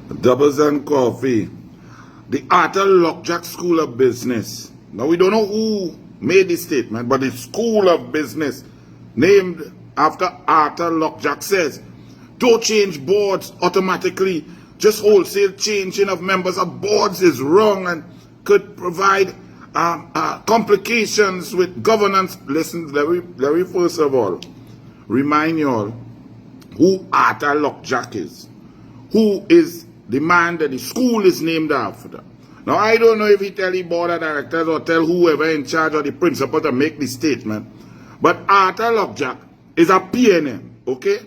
Doubles and coffee. The Arthur Lockjack School of Business. Now, we don't know who made this statement, but the School of Business, named after Arthur Lockjack, says, don't change boards automatically. Just wholesale changing of members of boards is wrong and could provide complications with governance. Listen, let me first of all remind you all who Arthur Lockjack is. Who is the man that the school is named after. Now, I don't know if he tell the board of directors or tell whoever in charge or the principal to make the statement, but Arthur Lockjack is a PNM, okay?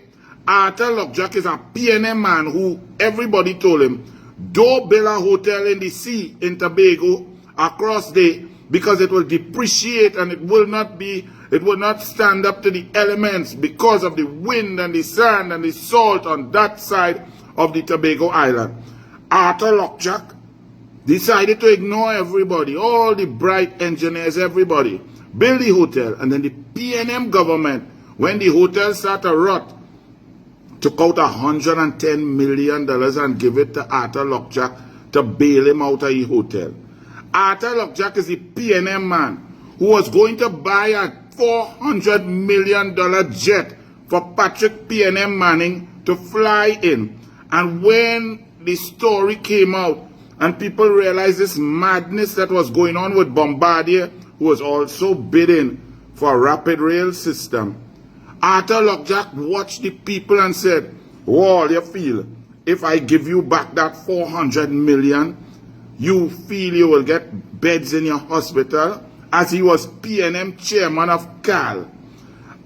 Arthur Lockjack is a PNM man who everybody told him, don't build a hotel in the sea in Tobago across there because it will depreciate and it will not stand up to the elements because of the wind and the sand and the salt on that side of the Tobago Island. Arthur Lockjack decided to ignore everybody, all the bright engineers, everybody, build the hotel, and then the PNM government, when the hotel started to rot, took out $110 million and give it to Arthur Lockjack to bail him out of the hotel. Arthur Lockjack is the PNM man who was going to buy a $400 million jet for Patrick PNM Manning to fly in. And when the story came out and people realized this madness that was going on with Bombardier, who was also bidding for a rapid rail system, Arthur Lockjack watched the people and said, well, you feel, if I give you back that $400 million, you feel you will get beds in your hospital, as he was PNM chairman of CAL.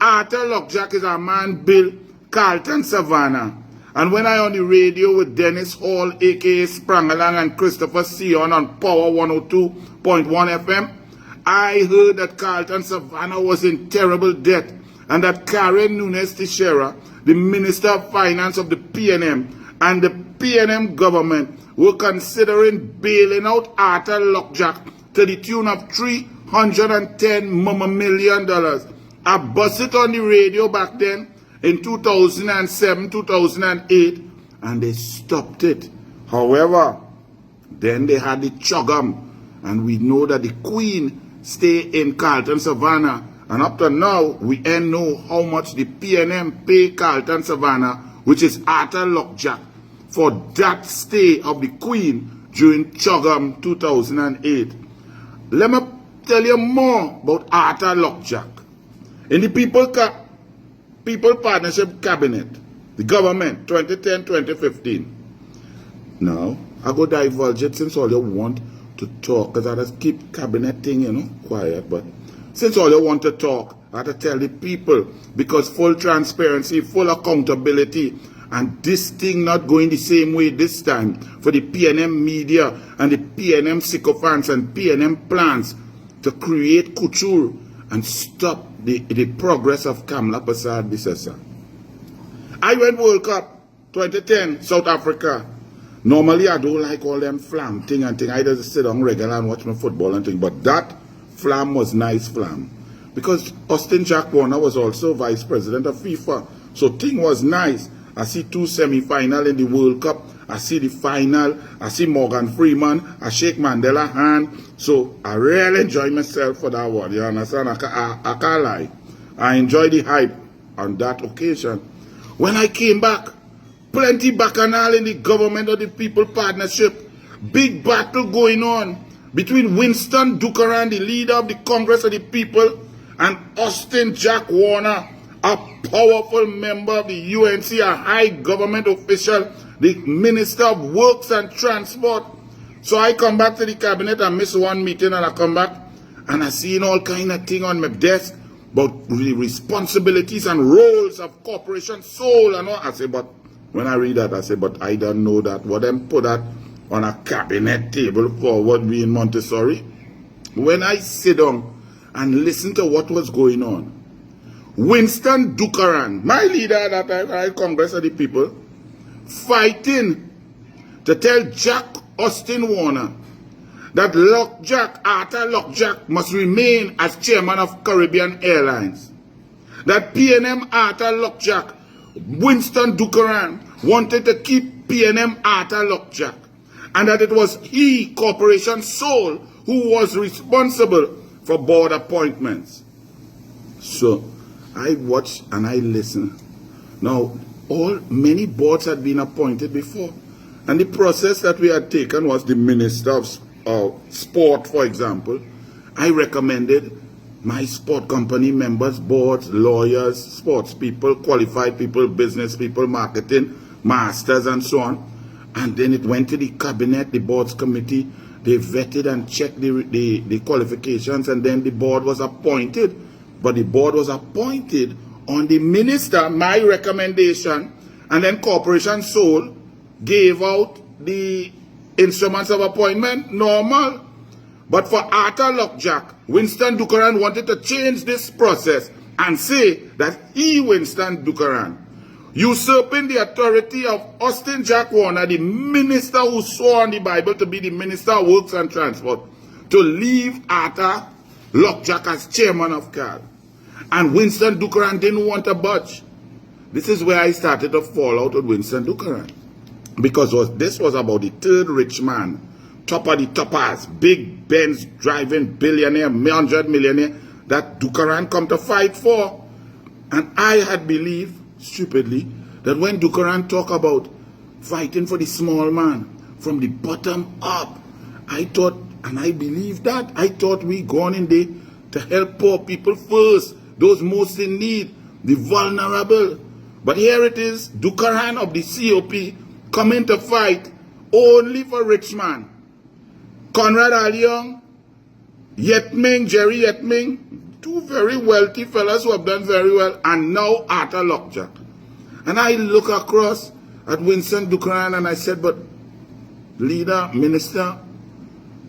Arthur Lockjack is a man built Carlton Savannah. And when I on the radio with Dennis Hall, a.k.a. Sprangalang, and Christopher Sion on Power 102.1 FM, I heard that Carlton Savannah was in terrible debt and that Karen Nunes Teixeira, the Minister of Finance of the PNM, and the PNM government were considering bailing out Arthur Lockjack to the tune of $310 million. I busted on the radio back then, in 2007, 2008, and they stopped it. However, then they had the chugum, and we know that the Queen stay in Carlton Savannah, and up to now, we ain't know how much the PNM pay Carlton Savannah, which is Arthur Lockjack, for that stay of the Queen during chugum 2008. Let me tell you more about Arthur Lockjack. In the People Partnership Cabinet, the government, 2010-2015. Now, I go divulge it since all you want to talk, because I just keep cabinet thing, quiet. But since all you want to talk, I have to tell the people, because full transparency, full accountability, and this thing not going the same way this time for the PNM media and the PNM sycophants and PNM plans to create couture and stop the progress of Kamla Persad Bissessa. I went World Cup 2010, South Africa. Normally, I don't like all them flam thing and thing. I just sit down regular and watch my football and thing. But that flam was nice flam. Because Austin Jack Warner was also vice president of FIFA. So thing was nice. I see 2 semi-final in the World Cup. I see the final. I see Morgan Freeman. I shake Mandela hand. So I really enjoy myself for that one. You understand? I can't lie. I enjoy the hype on that occasion. When I came back, plenty bacchanal in the government of the People Partnership. Big battle going on between Winston Dukaran, the leader of the Congress of the People, and Austin Jack Warner, a powerful member of the UNC, a high government official, the Minister of Works and Transport. So I come back to the cabinet, I miss one meeting, and I come back, and I see all kind of thing on my desk about the responsibilities and roles of Corporation Soul and all. I say, but when I read that, I say, but I don't know that. What them put that on a cabinet table for what we in Montessori? When I sit down and listen to what was going on, Winston Dukaran, my leader at that time, I Congress of the People, fighting to tell Jack Austin Warner that Arthur Lockjack must remain as chairman of Caribbean Airlines. That PNM Arthur Lockjack, Winston Dukaran, wanted to keep PNM Arthur Lockjack, and that it was he, Corporation Sole, who was responsible for board appointments. So I watched and I listened. Now, many boards had been appointed before, and the process that we had taken was the Minister of Sport, for example. I recommended my sport company members, boards, lawyers, sports people, qualified people, business people, marketing, masters, and so on. And then it went to the cabinet, the board's committee. They vetted and checked the qualifications, and then the board was appointed. But the board was appointed on the minister, my recommendation, and then Corporation Sole gave out the instruments of appointment, normal. But for Arthur Lockjack, Winston Dukaran wanted to change this process and say that he, Winston Dukaran, usurping the authority of Austin Jack Warner, the minister who swore on the Bible to be the Minister of Works and Transport, to leave Arthur Lockjack as chairman of CAD. And Winston Dukaran didn't want to budge. This is where I started to fall out with Winston Dukaran. Because this was about the third rich man, top of the toppers, big Benz driving billionaire, 100 millionaire, that Dukaran come to fight for. And I had believed, stupidly, that when Dukaran talk about fighting for the small man from the bottom up, I thought, and I believed that, I thought we gone in there to help poor people first, those most in need, the vulnerable. But here it is, Dukaran of the COP coming to fight only for rich man. Conrad Aliong, Yetming, Jerry Yetming, two very wealthy fellas who have done very well, and now Arthur Lockjack. And I look across at Winston Dukaran and I said, but leader, minister,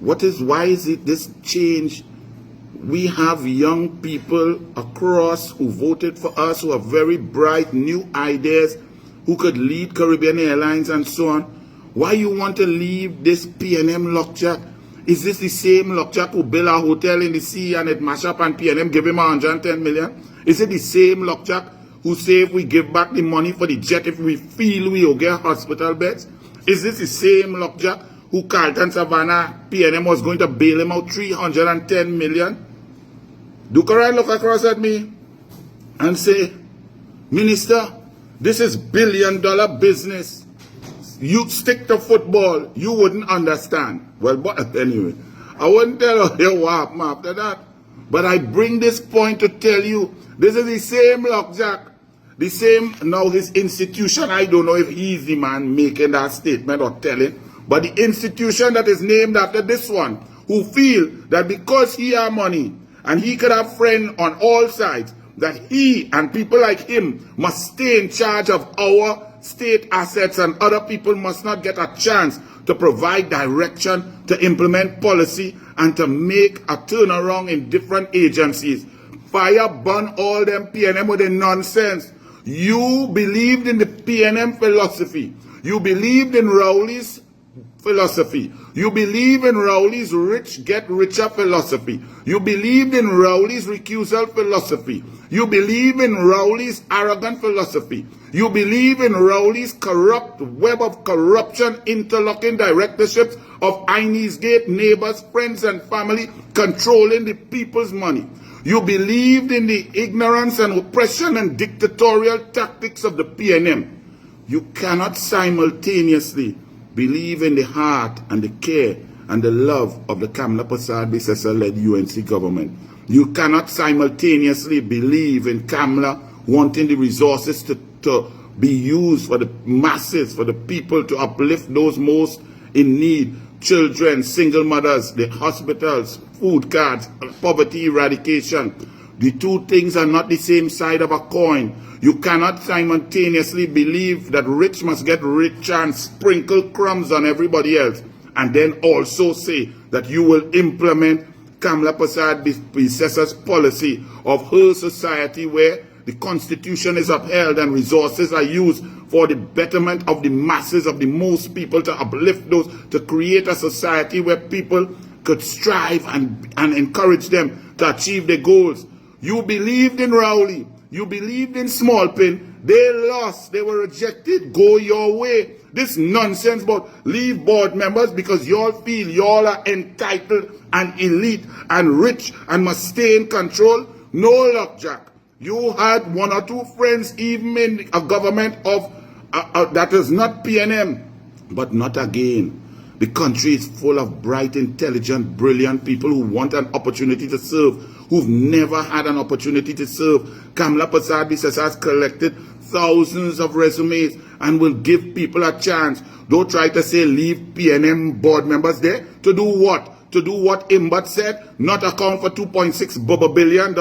why is it this change? We have young people across who voted for us, who have very bright new ideas, who could lead Caribbean Airlines and so on. Why you want to leave this PNM Lockjack? Is this the same Lockjack who built a hotel in the sea and it mash up and PNM give him 110 million? Is it the same Lockjack who say if we give back the money for the jet if we feel we will get hospital beds? Is this the same Lockjack who Carlton Savannah PNM was going to bail him out 310 million? Dukaran look across at me and say, Minister, this is billion-dollar business. You stick to football, you wouldn't understand. Well, but anyway, I wouldn't tell you what happened after that. But I bring this point to tell you, this is the same Lockjack, the same, now his institution, I don't know if he's the man making that statement or telling, but the institution that is named after this one, who feel that because he has money, and he could have friends on all sides, that he and people like him must stay in charge of our state assets and other people must not get a chance to provide direction, to implement policy, and to make a turnaround in different agencies. Fire burn all them PNM with the nonsense. You believed in the PNM philosophy. You believed in Rowley's philosophy. You believe in Rowley's rich get richer philosophy. You believed in Rowley's recusal philosophy. You believe in Rowley's arrogant philosophy. You believe in Rowley's corrupt web of corruption, interlocking directorships of Inez Gate, neighbors, friends, and family controlling the people's money. You believed in the ignorance and oppression and dictatorial tactics of the PNM. You cannot simultaneously believe in the heart and the care and the love of the Kamla Persad-Bissessor-led UNC government. You cannot simultaneously believe in Kamla wanting the resources to be used for the masses, for the people, to uplift those most in need, children, single mothers, the hospitals, food cards, poverty eradication. The two things are not the same side of a coin. You cannot simultaneously believe that rich must get richer and sprinkle crumbs on everybody else, and then also say that you will implement Kamla Persad-Bissessor's policy of her society where the Constitution is upheld and resources are used for the betterment of the masses, of the most people, to uplift those, to create a society where people could strive and encourage them to achieve their goals. You believed in Rowley. You believed in Smallpin, They lost. They were rejected. Go your way. This nonsense about leave board members because y'all feel y'all are entitled and elite and rich and must stay in control. No, Lockjack. You had one or two friends even in a government of that is not PNM, but not again. The country is full of bright, intelligent, brilliant people who want an opportunity to serve, who've never had an opportunity to serve. Kamla Prasad has collected thousands of resumes and will give people a chance. Don't try to say leave PNM board members there. To do what? To do what Imbat said? Not account for $2.6 billion?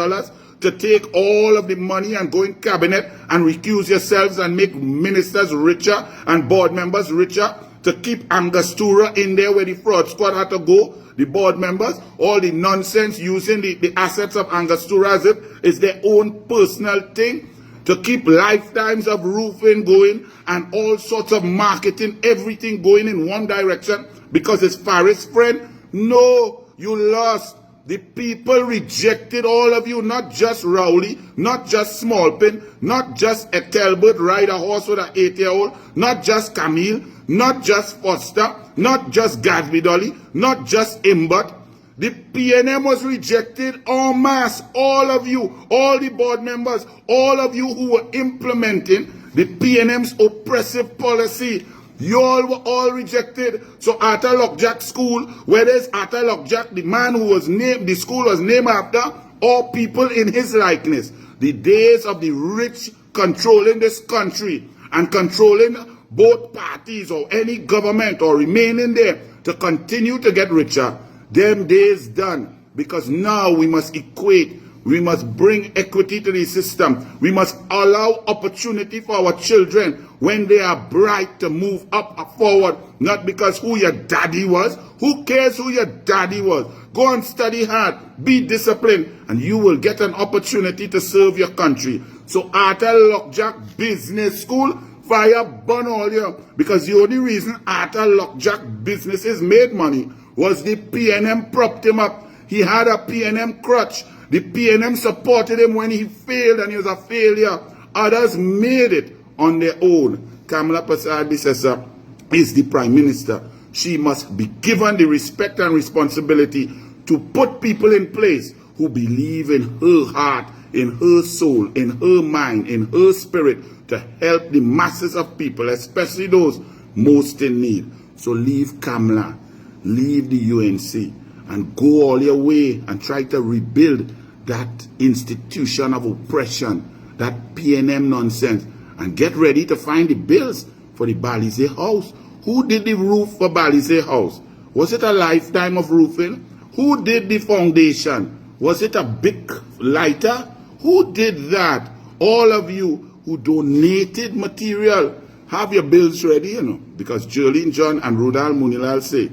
To take all of the money and go in cabinet and recuse yourselves and make ministers richer and board members richer? To keep Angostura in there where the fraud squad had to go, the board members, all the nonsense using the assets of Angostura as if it's their own personal thing, to keep lifetimes of roofing going and all sorts of marketing, everything going in one direction because it's Faris' friend. No, you lost. The people rejected all of you, not just Rowley, not just Smallpin, not just a Talbot ride a horse with an 8-year-old, not just Camille, not just Foster, not just Gatsby Dolly, not just Imbot. The PNM was rejected en masse. All of you, all the board members, all of you who were implementing the PNM's oppressive policy, you all were all rejected. So Arthur Lockjack School, where is Arthur Lockjack, the man who was named, the school was named after, all people in his likeness. The days of the rich controlling this country and controlling both parties or any government or remaining there to continue to get richer, them days done. Because now we must equate, we must bring equity to the system. We must allow opportunity for our children when they are bright to move up or forward, not because who your daddy was. Who cares who your daddy was? Go and study hard, be disciplined, and you will get an opportunity to serve your country. So Arthur Lockjack Business School, fire burn all you, because the only reason Arthur Lockjack businesses made money was the PNM propped him up. He had a PNM crutch. The PNM supported him when he failed and he was a failure. Others made it on their own. Kamla Prasad is the Prime Minister. She must be given the respect and responsibility to put people in place who believe in her heart, in her soul, in her mind, in her spirit to help the masses of people, especially those most in need. So leave Kamla, leave the UNC, and go all your way and try to rebuild that institution of oppression, that PNM nonsense, and get ready to find the bills for the Balize house. Who did the roof for Balize house? Was it a lifetime of roofing? Who did the foundation? Was it a big lighter? Who did that? All of you who donated material, have your bills ready, you know, because Jolene John and Rudal Munilal say,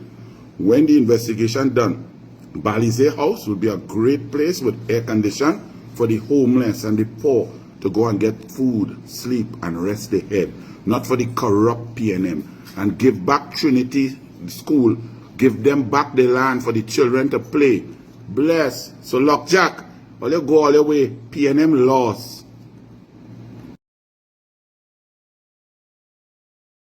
when the investigation done, Balize house will be a great place with air condition for the homeless and the poor to go and get food, sleep, and rest their head. Not for the corrupt PNM. And give back Trinity School. Give them back the land for the children to play. Bless. So Lockjack, all you go all the way. PNM lost.